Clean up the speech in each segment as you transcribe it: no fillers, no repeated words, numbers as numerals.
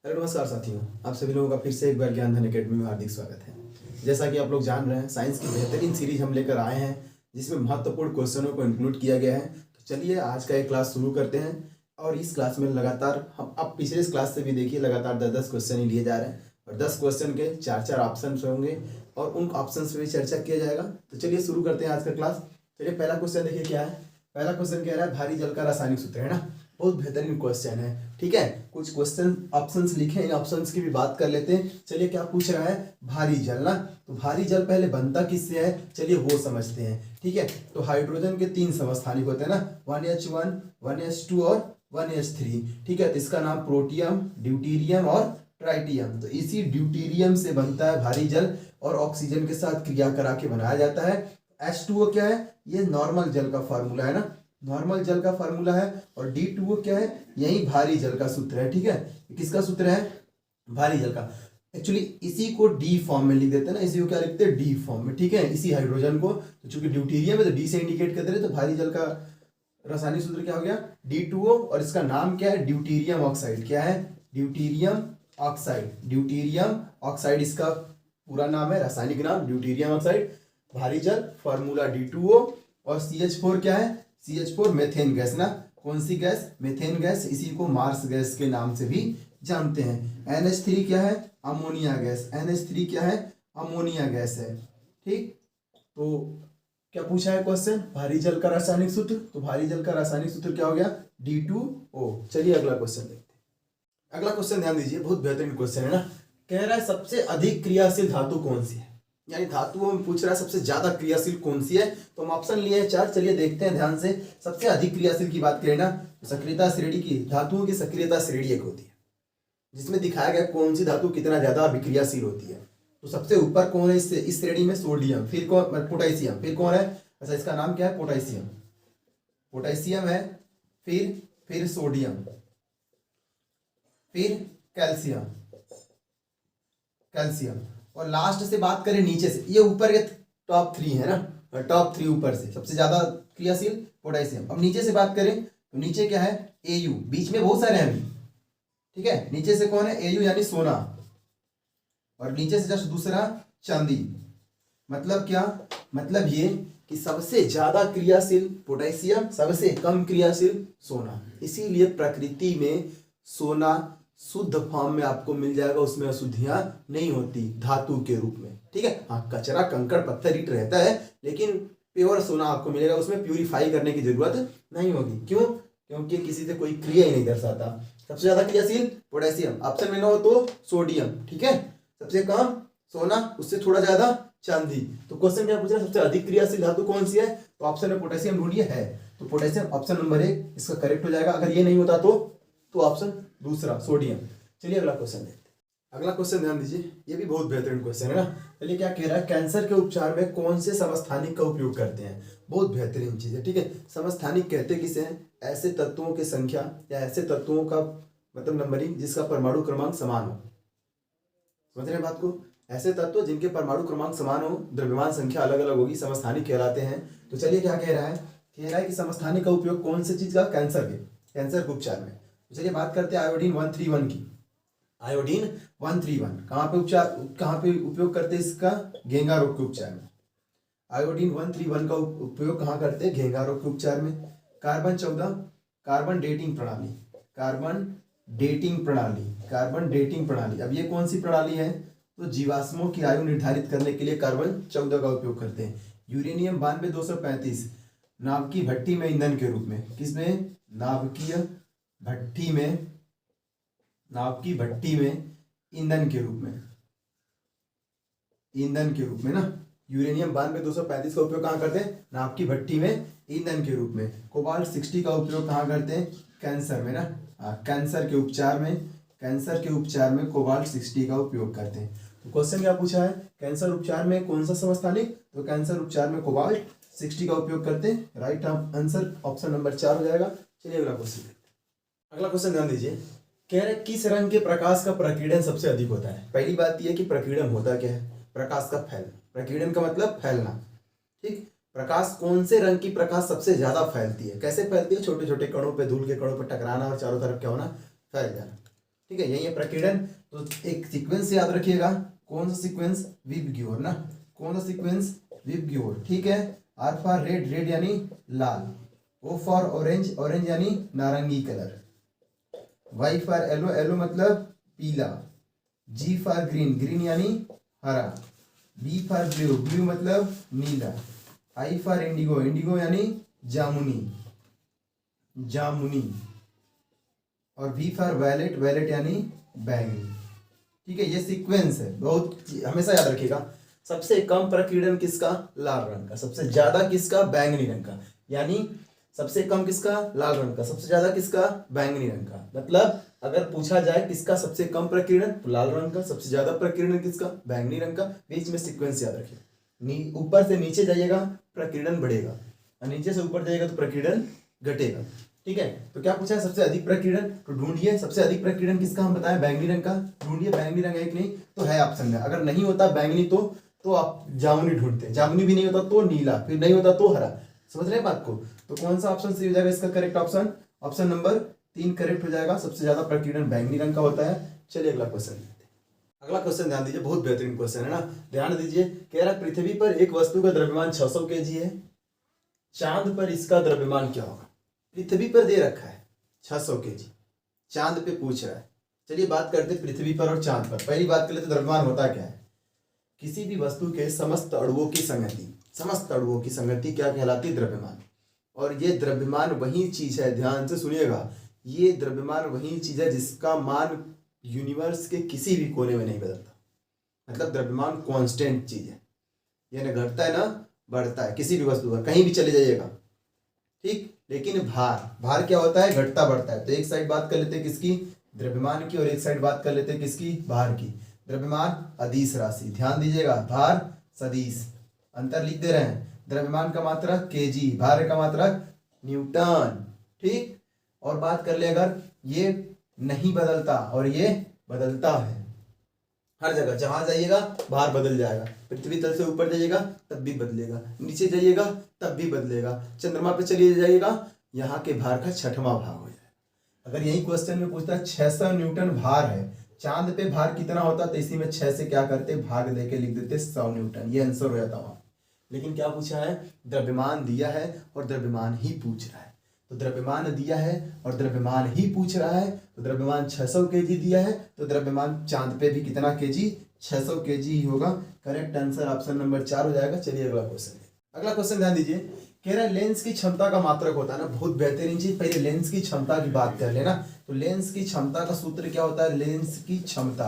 Hello नमस्कार साथियों, आप सभी लोगों का फिर से एक बार ज्ञान धन अकेडमी में हार्दिक स्वागत है। जैसा कि आप लोग जान रहे हैं, साइंस की बेहतरीन सीरीज हम लेकर आए हैं जिसमें महत्वपूर्ण क्वेश्चनों को इंक्लूड किया गया है। तो चलिए आज का एक क्लास शुरू करते हैं। और इस क्लास में लगातार हम अब पिछले इस क्लास से भी देखिए लगातार 10-10 क्वेश्चन ही लिए जा रहे हैं और 10 क्वेश्चन के 4-4 ऑप्शन होंगे और उन ऑप्शन पे भी चर्चा किया जाएगा। तो चलिए शुरू करते हैं आज का क्लास। चलिए पहला क्वेश्चन देखिए क्या है। पहला क्वेश्चन कह रहा है भारी जल का रासायनिक सूत्र, है ना। बहुत बेहतरीन क्वेश्चन है, ठीक है। कुछ क्वेश्चन ऑप्शंस लिखे हैं, इन ऑप्शंस की भी बात कर लेते हैं। चलिए क्या पूछ रहा है, भारी जल ना। तो भारी जल पहले बनता किससे है, चलिए वो समझते हैं, ठीक है। तो हाइड्रोजन के 3 समस्थानिक होते हैं ना, 1H1, 1H2 और 1H3, ठीक है। तो इसका नाम प्रोटियम, ड्यूटीरियम और ट्राइटियम। तो इसी ड्यूटीरियम से बनता है भारी जल और ऑक्सीजन के साथ क्रिया करा के बनाया जाता है। H2O क्या है, ये नॉर्मल जल का फार्मूला है ना, नॉर्मल जल का फार्मूला है। और D2O क्या है, यही भारी जल का सूत्र है, ठीक है। किसका सूत्र है, भारी जल का। एक्चुअली इसी को डी फॉर्म में लिख देते हैं ना, इसी को क्या लिखते हैं, डी फॉर्म में, ठीक है। इसी हाइड्रोजन को तो चूंकि ड्यूटीरियम है तो डी से इंडिकेट करते रहे, तो भारी जल का रासायनिक सूत्र क्या हो गया, D2O। और इसका नाम क्या है, ड्यूटीरियम ऑक्साइड। क्या है, ड्यूटीरियम ऑक्साइड। ड्यूटीरियम ऑक्साइड इसका पूरा नाम है, रासायनिक नाम ड्यूटीरियम ऑक्साइड। भारी जल फार्मूला D2O। और CH4 क्या है, CH4 मेथेन गैस ना। कौन सी गैस, मेथेन गैस। इसी को मार्स गैस के नाम से भी जानते हैं। NH3 क्या है, अमोनिया गैस। NH3 क्या है, अमोनिया गैस है, ठीक। तो क्या पूछा है क्वेश्चन, भारी जल का रासायनिक सूत्र। तो भारी जल का रासायनिक सूत्र क्या हो गया, D2O। चलिए अगला क्वेश्चन देखते हैं। अगला क्वेश्चन ध्यान दीजिए, बहुत बेहतरीन क्वेश्चन है ना। कह रहा है सबसे अधिक क्रियाशील धातु कौन सी है, यानी धातुओं में पूछ रहा है सबसे ज्यादा क्रियाशील कौन सी है। तो हम ऑप्शन लिए हैं 4, चलिए देखते हैं ध्यान से। सबसे अधिक क्रियाशील की बात करें ना, तो सक्रियता श्रेणी की, धातुओं की सक्रियता श्रेणी एक होती है जिसमें दिखाया गया कौन सी धातु कितना ज्यादा अभिक्रियाशील होती है। तो सबसे ऊपर कौन है इस श्रेणी में, सोडियम। फिर कौन, पोटेशियम। फिर कौन है, अच्छा इसका नाम क्या है, पोटेशियम। पोटेशियम है, फिर सोडियम, फिर कैल्शियम, कैल्शियम। और लास्ट से बात करें नीचे से, ये ऊपर के टॉप 3 है ना, टॉप 3 ऊपर से सबसे ज्यादा क्रियाशील पोटेशियम। अब नीचे से बात करें तो नीचे क्या है, Au। बीच में बहुत सारे हैं अभी, ठीक है। नीचे से कौन है, Au यानी सोना। और नीचे से जस्ट दूसरा चांदी। मतलब क्या, मतलब ये कि सबसे ज्यादा क्रियाशील पोटेशियम, सबसे कम क्रियाशील सोना। इसीलिए प्रकृति में सोना शुद्ध फॉर्म में आपको मिल जाएगा, उसमें अशुद्धियां नहीं होती धातु के रूप में, ठीक है। हाँ, कचरा कंकड़ पत्थर ईंट रहता है, लेकिन प्योर सोना आपको मिलेगा, उसमें प्यूरिफाई करने की जरूरत नहीं होगी। क्यों, क्योंकि किसी से कोई क्रिया ही नहीं दर्शाता। सबसे ज्यादा क्रियाशील पोटेशियम, ऑप्शन में ना हो तो सोडियम, ठीक है। सबसे कम सोना, उससे थोड़ा ज्यादा चांदी। तो क्वेश्चन क्या पूछ रहा है, सबसे अधिक क्रियाशील धातु कौन सी है। तो ऑप्शन में पोटेशियम ढूंढिए, है तो पोटेशियम ऑप्शन नंबर 1 इसका करेक्ट हो जाएगा। अगर ये नहीं होता तो ऑप्शन दूसरा सोडियम। चलिए अगला क्वेश्चन देखते हैं। अगला क्वेश्चन ध्यान दीजिए, ये भी बहुत बेहतरीन क्वेश्चन है ना। चलिए क्या कह रहा है, कैंसर के उपचार में कौन से समस्थानिक का उपयोग करते हैं। बहुत बेहतरीन चीज है, ठीक है। समस्थानिक कहते किसे हैं, ऐसे तत्वों की संख्या या ऐसे तत्वों का मतलब नंबरिंग जिसका परमाणु क्रमांक समान हो। समझ रहे हैं बात को, ऐसे तत्व जिनके परमाणु क्रमांक समान हो, द्रव्यमान संख्या अलग अलग होगी, समस्थानिक कहलाते हैं। तो चलिए क्या कह रहा है कि समस्थानिक का उपयोग कौन से चीज का, कैंसर के उपचार में। चलिए बात करते हैं आयोडीन 131 की। आयोडीन 131 कहाँ पे उपयोग करते हैं इसका, घेंघा रोग के उपचार में। आयोडीन 131 का उपयोग कहाँ करते हैं, घेंघा रोग के उपचार में। कार्बन 14, कार्बन डेटिंग प्रणाली। कार्बन डेटिंग प्रणाली, अब ये कौन सी प्रणाली है, तो जीवाश्मों की आयु निर्धारित करने के लिए कार्बन 14 का उपयोग करते हैं। यूरेनियम 92-235 नाभिकीय भट्टी में ईंधन के रूप में, किसमें, नाभिकीय भट्टी में ईंधन के रूप में ना। यूरेनियम 92-235 का उपयोग कहाँ करते हैं, नाभिकीय भट्टी में ईंधन के रूप में। कोबाल्ट 60 का उपयोग कहाँ करते हैं, कैंसर में ना। कैंसर के उपचार में कोबाल्ट 60 का उपयोग करते हैं। तो क्वेश्चन क्या पूछा है, कैंसर उपचार में कौन सा समस्थानिक, तो कैंसर उपचार में कोबाल्ट 60 का उपयोग करते हैं। राइट आंसर ऑप्शन नंबर 4 हो जाएगा। चलिए अगला क्वेश्चन देखते हैं। अगला क्वेश्चन ध्यान दीजिए, कह रहे किस रंग के प्रकाश का प्रकीर्णन सबसे अधिक होता है। पहली बात यह कि प्रकीर्णन होता क्या है, प्रकाश का फैलना। प्रकीर्णन का मतलब फैलना, ठीक। प्रकाश, कौन से रंग की प्रकाश सबसे ज्यादा फैलती है, कैसे फैलती है, छोटे छोटे कणों पे, धूल के कणों पे टकराना और चारों तरफ क्या होना, फैल जाना, ठीक है, यही है प्रकीर्णन। तो एक सीक्वेंस याद रखिएगा, कौन सा सीक्वेंस, विबग्योर ना, कौन सा सीक्वेंस, विबग्योर, ठीक है। आर फॉर रेड, रेड यानी लाल, ओ फॉर ऑरेंज, ऑरेंज यानी नारंगी colour, Y for yellow, yellow मतलब पीला, जी फॉर ग्रीन, ग्रीन यानी हरा, बी फॉर ब्लू, ब्लू मतलब नीला, आई फॉर इंडिगो, इंडिगो यानी जामुनी, जामुनी, और वी फॉर वैलेट, वैलेट यानी बैंगनी। ठीक है, ये सीक्वेंस है, बहुत हमेशा याद रखिएगा। सबसे कम प्रकीर्णन किसका, लाल रंग का, सबसे ज्यादा किसका, बैंगनी रंग का, यानी सबसे कम किसका, लाल रंग का, सबसे ज्यादा किसका, बैंगनी रंग का। मतलब अगर पूछा जाए किसका सबसे कम प्रकीर्णन, तो लाल रंग का, सबसे ज्यादा प्रकीर्णन किसका, बैंगनी रंग का। बीच में सीक्वेंस याद रखिए, ऊपर से नीचे जाइएगा प्रकीर्णन बढ़ेगा, और नीचे से ऊपर जाइएगा तो प्रकीर्णन घटेगा। ठीक है, तो क्या पूछा है, सबसे अधिक प्रकीर्णन, तो ढूंढिए सबसे अधिक प्रकीर्णन किसका, हम बताएं बैंगनी रंग का, ढूंढिए बैंगनी रंग है कि नहीं, तो है ऑप्शन में। अगर नहीं होता बैंगनी तो आप जामुनी ढूंढते हैं, जामुनी भी नहीं होता तो नीला, फिर नहीं होता तो हरा। समझ रहे हैं बात को। तो कौन सा ऑप्शन सही हो जाएगा इसका correct option, option number 3 correct हो जाएगा। सबसे ज्यादा प्रकीर्णन बैंगनी रंग का होता है। चलिए अगला क्वेश्चन, अगला क्वेश्चन ध्यान दीजिए, बहुत बेहतरीन क्वेश्चन है ना, ध्यान दीजिए। कह रहा पृथ्वी पर एक वस्तु का द्रव्यमान 600 केजी है, चांद पर इसका द्रव्यमान क्या होगा। पृथ्वी पर दे रखा है 600 केजी, चांद पे पूछ रहा है। चलिए बात करते पृथ्वी पर और चांद पर। पहली बात कर लेते द्रव्यमान होता क्या है, किसी भी वस्तु के समस्त अणुओं की संगति, समस्त अणुओं की संगति क्या कहलाती है, द्रव्यमान। और ये द्रव्यमान वही चीज है, ध्यान से सुनिएगा, ये द्रव्यमान वही चीज है जिसका मान यूनिवर्स के किसी भी कोने में नहीं बदलता। मतलब द्रव्यमान कांस्टेंट चीज है, ये न घटता है ना बढ़ता है, किसी भी वस्तु का कहीं भी चले जाइएगा। ठीक, लेकिन भार, भार क्या होता है, घटता बढ़ता है। तो एक साइड बात कर लेते हैं किसकी, द्रव्यमान की, और एक साइड बात कर लेते हैं किसकी, भार की। द्रव्यमान अदिश राशि, ध्यान दीजिएगा, भार सदिश, अंतर लिख दे रहे हैं। द्रव्यमान का मात्रक केजी, भार का मात्रक न्यूटन। ठीक, और बात कर ले अगर ये नहीं बदलता और ये बदलता है, हर जगह जहां जाइएगा भार बदल जाएगा। पृथ्वी तल से ऊपर जाइएगा तब भी बदलेगा, नीचे जाइएगा तब भी बदलेगा, चंद्रमा पे चलिए जाइएगा यहाँ के भार का 6वां भाग हो जाएगा। अगर यही क्वेश्चन में पूछता है 600 न्यूटन भार है, चांद पे भार कितना होता तो इसी में 6 से क्या करते, भाग देके लिख देते 100 न्यूटन, ये आंसर हो जाता वहां। लेकिन क्या पूछा है, द्रव्यमान दिया है और द्रव्यमान ही पूछ रहा है। तो द्रव्यमान दिया है और द्रव्यमान ही पूछ रहा है, तो द्रव्यमान 600 केजी दिया है, तो द्रव्यमान चांद पे भी कितना केजी, 600 केजी ही होगा। करेक्ट आंसर ऑप्शन नंबर 4 हो जाएगा। चलिए अगला क्वेश्चन, अगला क्वेश्चन ध्यान दीजिए। कह रहा है लेंस की क्षमता का मात्रक होता है ना, बहुत बेहतरीन चीज। पहले लेंस की क्षमता की बात कर लेना। तो लेंस की क्षमता का सूत्र क्या होता है, लेंस की क्षमता,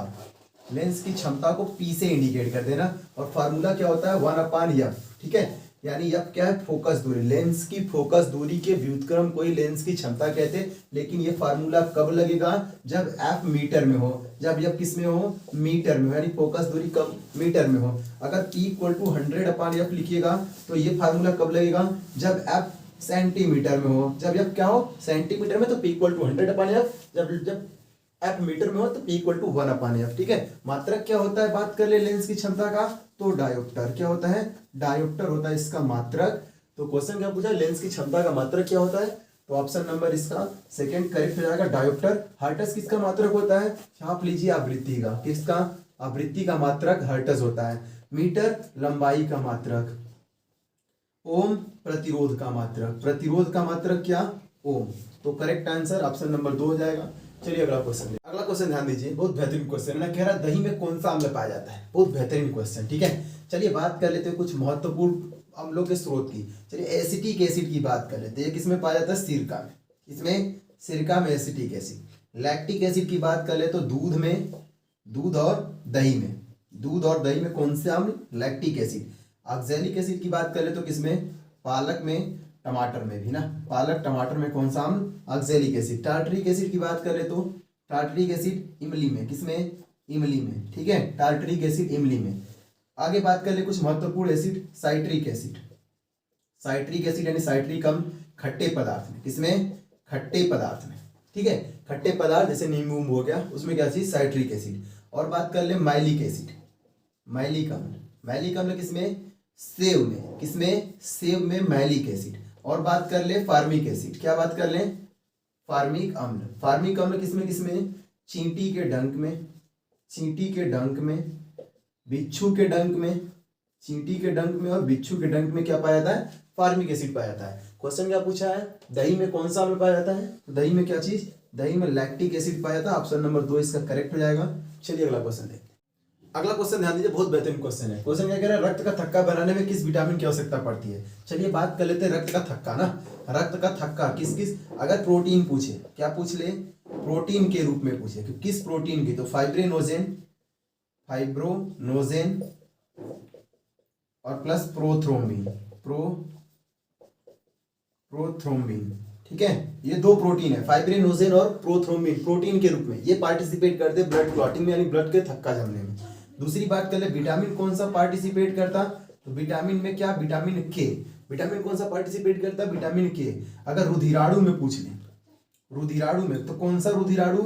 लेंस की क्षमता को P से इंडिकेट कर देना, और फार्मूला क्या होता है 1/f। ठीक है, यानी f क्या है, फोकस दूरी, लेंस की फोकस दूरी के व्युत्क्रम को ही लेंस की क्षमता कहते हैं। लेकिन ये फार्मूला कब लगेगा, जब f मीटर में हो, जब f किस में हो, मीटर में हो, यानी फोकस दूरी कब मीटर में हो। अगर P = 100/f लिखिएगा तो ये फार्मूला कब लगेगा, जब f सेंटीमीटर में हो। जब f क्या हो, सेंटीमीटर में, तो P = 100/f, जब f मीटर में हो तो P = 1/f। ठीक है, मात्रक क्या होता है, बात कर ले लेंस की क्षमता का, तो डायोप्टर। क्या होता है, डायोप्टर होता है इसका मात्रक। तो क्वेश्चन क्या पूछा है, लेंस की क्षमता का मात्रक क्या होता है, तो ऑप्शन नंबर इसका सेकंड करेक्ट हो जाएगा, डायोप्टर। हर्ट्ज किसका मात्रक होता है, छाप लीजिए आवृत्ति का, किसका, आवृत्ति का मात्रक हर्ट्ज होता है। मीटर लंबाई का मात्रक, ओम प्रतिरोध का मात्रक, प्रतिरोध का मात्रक क्या, ओम। तो करेक्ट आंसर ऑप्शन नंबर 2 हो जाएगा। चलिए अगला क्वेश्चन, अगला क्वेश्चन ध्यान दीजिए, बहुत बेहतरीन क्वेश्चन है ना। कह रहा दही में कौन सा अम्ल पाया जाता है, बहुत बेहतरीन क्वेश्चन। ठीक है, चलिए बात कर लेते हैं कुछ महत्वपूर्ण अम्लों के स्रोत की। चलिए एसिटिक एसिड की बात कर लेते हैं, किसमें पाया जाता है, सिरका में, इसमें सिरका में एसिटिक एसिड। लैक्टिक एसिड की बात कर ले तो दूध में, दूध और दही में, दूध और दही में कौन से अम्ल, लैक्टिक एसिड। ऑक्सैलिक एसिड की बात कर ले तो किसमें, पालक में, टमाटर में भी ना, पालक टमाटर में कौन सा अम्ल, ऑक्सैलिक एसिड। टार्टरिक एसिड की बात कर ले तो टार्टरिक एसिड इमली में, किसमें, इमली में। ठीक है, टार्टरिक एसिड इमली में। आगे बात कर ले कुछ महत्वपूर्ण acid, citric acid, citric acid यानी साइट्रिक अम्ल खट्टे पदार्थ में, किसमें, खट्टे पदार्थ में। ठीक है, खट्टे पदार्थ जैसे नींबू हो गया, उसमें क्या चीज, साइट्रिक एसिड। और बात कर ले माइलिक एसिड, माइलिक अम्ल, माइलिक अम्ल किसमें, सेब में, किसमें, सेब में माइलिक एसिड। और बात कर ले फार्मिक एसिड, क्या बात कर ले, फार्मिक अम्ल, फार्मिक अम्ल किसमें, किसमें, चींटी के डंक में, चींटी के डंक में, बिच्छू के डंक में, चींटी के डंक में और बिच्छू के डंक में क्या पाया जाता है? फार्मिक एसिड पाया जाता है। क्वेश्चन क्या पूछा है? दही में कौन सा अम्ल पाया जाता है? तो दही में क्या चीज? दही में लैक्टिक एसिड पाया जाता है। ऑप्शन नंबर 2 इसका करेक्ट हो जाएगा। चलिए अगला क्वेश्चन देखते हैं। अगला क्वेश्चन ध्यान दीजिए, बहुत बेहतरीन क्वेश्चन है। क्वेश्चन क्या कह रहा है? रक्त का थक्का बनाने में किस विटामिन की आवश्यकता पड़ती है? चलिए बात कर लेते हैं रक्त का थक्का ना। रक्त का थक्का किस किस, अगर प्रोटीन पूछे, क्या पूछ ले? प्रोटीन के रूप में पूछे, किस प्रोटीन की? तो फाइब्रिनोजेन, फाइब्रोनोजेन और प्लस प्रोथ्रोम्बिन, प्रोथ्रोम्बिन, ठीक है। ये दो प्रोटीन है, फाइब्रिनोजेन और प्रोथ्रोम्बिन, प्रोटीन के रूप में ये पार्टिसिपेट करते हैं ब्लड क्लॉटिंग में, यानी ब्लड के थक्का जमने में। दूसरी बात कर ले, विटामिन कौन सा पार्टिसिपेट करता? तो विटामिन में क्या? विटामिन के। विटामिन कौन सा पार्टिसिपेट करता? विटामिन के। अगर रुधिराणु में पूछ ले, रुधिराणु में, तो कौन सा रुधिराणु?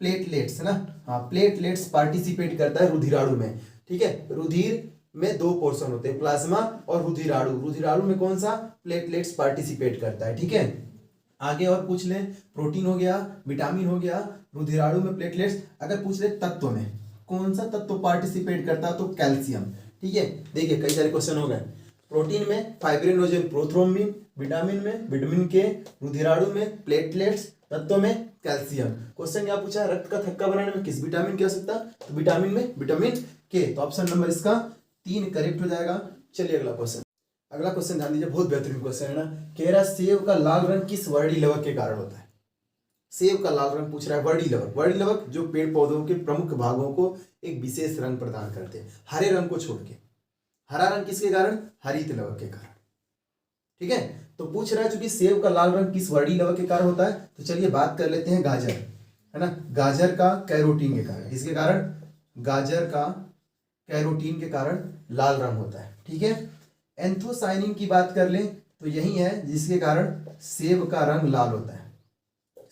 प्लेटलेट्स ना, हाँ प्लेटलेट्स पार्टिसिपेट करता है रुधिराणु में, ठीक है। रुधिर में दो पोर्शन होते हैं, प्लाज्मा और रुधिराणु। रुधिराणु में कौन सा? प्लेटलेट्स पार्टिसिपेट करता है, ठीक है। आगे और पूछ ले, प्रोटीन हो गया, विटामिन हो गया, रुधिराणु में प्लेटलेट्स। अगर पूछ ले तत्व में, कौन सा तत्व पार्टिसिपेट करता है? तो कैल्शियम, ठीक है। देखिए कई सारे क्वेश्चन हो गए। प्रोटीन में फाइब्रिनोजेन, प्रोथ्रोम्बिन, विटामिन में विटामिन के, रुधिराणु में प्लेटलेट्स, तत्व में कैल्शियम। क्वेश्चन क्या पूछा? रक्त का थक्का बनाने में किस विटामिन की आवश्यकता? तो विटामिन में विटामिन के। तो ऑप्शन नंबर इसका 3 करेक्ट हो जाएगा। चलिए अगला क्वेश्चन। अगला क्वेश्चन ध्यान दीजिए, बहुत बेहतरीन क्वेश्चन है ना। कह रहा है सेब का लाल रंग किस वर्णी लवक के कारण होता है? सेब का लाल रंग पूछ रहा है, वर्णी लवक। वर्णी लवक जो पेड़ पौधों के प्रमुख भागों को एक विशेष रंग प्रदान करते हैं, हरे रंग को छोड़ के। हरा रंग किसके कारण? हरित लवक के कारण, ठीक है। तो पूछ रहा है चूंकि सेब का लाल रंग किस वर्णी लवक के कारण होता है, तो चलिए बात कर लेते हैं गाजर, है ना। गाजर का कैरोटीन के कारण, किसके कारण? गाजर का कैरोटीन के कारण लाल रंग होता है, ठीक है। एंथोसाइनिन की बात कर लें तो यही है जिसके कारण सेब का रंग लाल होता है।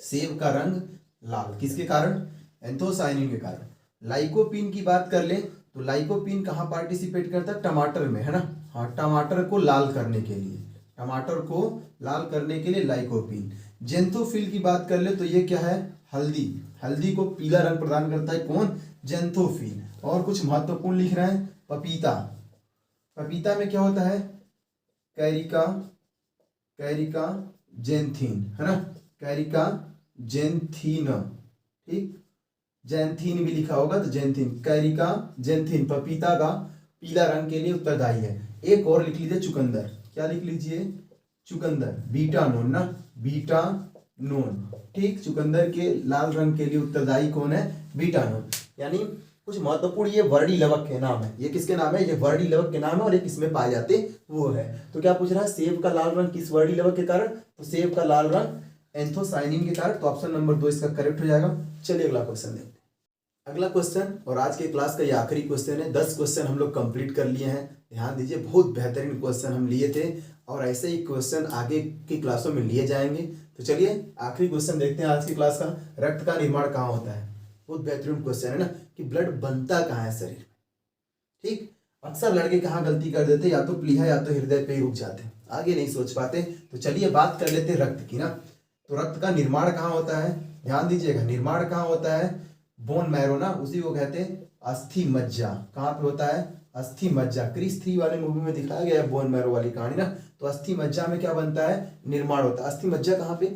सेब का रंग लाल किसके कारण? एंथोसाइनिन के कारण। लाइकोपीन की बात कर लें तो लाइकोपीन कहाँ पार्टिसिपेट करता है? टमाटर में, है ना। हाँ, टमाटर को लाल करने के लिए, टमाटर को लाल करने के लिए लाइकोपीन। जेंथोफिल की बात कर ले तो ये क्या है? हल्दी। हल्दी को पीला रंग प्रदान करता है कौन? जेंथोफिल। और कुछ महत्वपूर्ण लिख रहे हैं, पपीता। पपीता में क्या होता है? कैरिका, कैरिका जेंथीन, है ना। कैरिका जेंथीन, ठीक। जेंथीन भी लिखा होगा तो जेंथीन, कैरिका जेंथीन पपीता का पीला रंग के लिए उत्तरदायी है। एक और लिख लीजिए, चुकंदर। क्या लिख लीजिए? चुकंदर, बीटा नोन ना, बीटा नोन, ठीक। चुकंदर के लाल रंग के लिए उत्तरदायी कौन है? Beta known. यानी कुछ महत्वपूर्ण ये वर्णी लवक के नाम है। ये किसके नाम है? ये वर्णी लवक के नाम है और ये किसमें पाए जाते वो है। तो क्या पूछ रहा है? सेब का लाल रंग किस वर्णी लवक के कारण? तो सेब का लाल रंग एंथोसाइनिन के कारण। तो ऑप्शन नंबर 2 इसका करेक्ट हो जाएगा। चलिए अगला क्वेश्चन देखते हैं। अगला क्वेश्चन और आज के क्लास का ये आखिरी क्वेश्चन है। 10 क्वेश्चन हम लोग कंप्लीट कर लिए हैं। ध्यान दीजिए, बहुत बेहतरीन क्वेश्चन हम लिए थे और ऐसे ही क्वेश्चन आगे की क्लासों में लिए जाएंगे। तो चलिए आखिरी क्वेश्चन देखते हैं आज की क्लास का। रक्त का निर्माण कहाँ होता है? बहुत बेहतरीन क्वेश्चन है ना, कि ब्लड बनता कहाँ है शरीर में, ठीक। अक्सर लड़के कहाँ गलती कर देते, या तो प्लीहा या तो हृदय पे ही रुक जाते, आगे नहीं सोच पाते। तो चलिए बात कर लेते हैं रक्त की ना। तो रक्त का निर्माण कहाँ होता है? ध्यान दीजिएगा, निर्माण कहाँ होता है? बोन मैरो ना, उसी को कहते हैं अस्थि मज्जा। कहाँ पे होता है? अस्थि मज्जा। क्रिस 3 वाले मूवी में दिखाया गया है बोन मैरो वाली कहानी ना। तो अस्थि मज्जा में क्या बनता है? निर्माण होता है। अस्थि मज्जा कहाँ पे?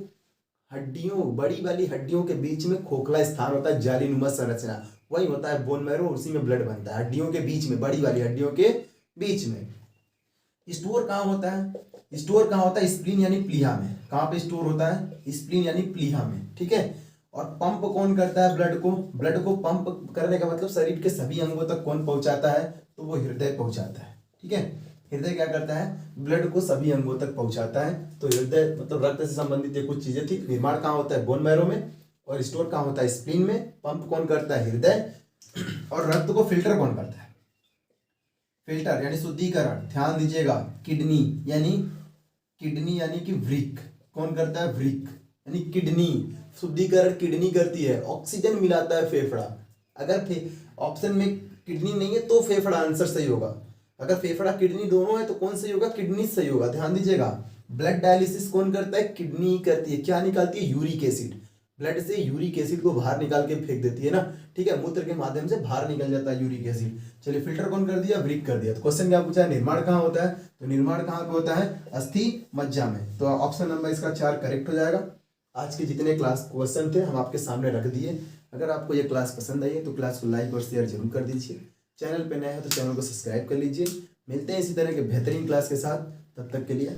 हड्डियों, बड़ी वाली हड्डियों के बीच में खोखला स्थान होता है, जालीनुमा संरचना, वही होता है बोन मैरो। उसी में ब्लड बनता है, हड्डियों के बीच में, बड़ी वाली हड्डियों के बीच में। स्टोर कहाँ होता है? स्टोर कहाँ होता है? स्प्लीन यानी प्लीहा में। कहाँ पे स्टोर होता है? स्प्लीन यानी प्लीहा में, ठीक है। और पंप कौन करता है ब्लड को? ब्लड को पंप करने का मतलब शरीर के सभी अंगों तक कौन पहुंचाता है? तो वो हृदय पहुंचाता है, ठीक है। हृदय क्या करता है? ब्लड को सभी अंगों तक पहुंचाता है। तो हृदय मतलब रक्त से संबंधित ये कुछ चीजें थी। निर्माण कहाँ होता है? बोन मैरो में। और स्टोर कहाँ होता है? स्प्लीन में। पंप कौन करता है? हृदय। और रक्त को फिल्टर कौन करता है? फिल्टर यानी शुद्धिकरण। ध्यान दीजिएगा, किडनी यानी कि वृक्क। कौन करता है? वृक्क यानी किडनी। शुद्धिकरण किडनी करती है। ऑक्सीजन मिलाता है फेफड़ा। अगर ऑप्शन में किडनी नहीं है तो फेफड़ा आंसर सही होगा। अगर फेफड़ा किडनी दोनों है तो कौन सही होगा? किडनी सही होगा। ध्यान दीजिएगा, ब्लड डायलिसिस कौन करता है? किडनी करती है। क्या निकालती है? Uric acid. ब्लड से यूरिक एसिड को बाहर निकाल के फेंक देती है ना, ठीक है, मूत्र के माध्यम से बाहर निकल जाता है यूरिक एसिड। चलिए फिल्टर कौन कर दिया, वृक्क कर दिया। तो क्वेश्चन क्या पूछा है, निर्माण कहाँ होता है, तो निर्माण कहाँ पे होता है, अस्थि मज्जा में। तो ऑप्शन नंबर इसका 4 करेक्ट हो जाएगा। आज के जितने क्लास क्वेश्चन थे हम आपके सामने रख दिए। अगर आपको ये क्लास पसंद आई है तो क्लास को लाइक और शेयर जरूर कर दीजिए। चैनल पे नए हो तो चैनल को सब्सक्राइब कर लीजिए। मिलते हैं इसी तरह के बेहतरीन क्लास के साथ, तब तक के लिए।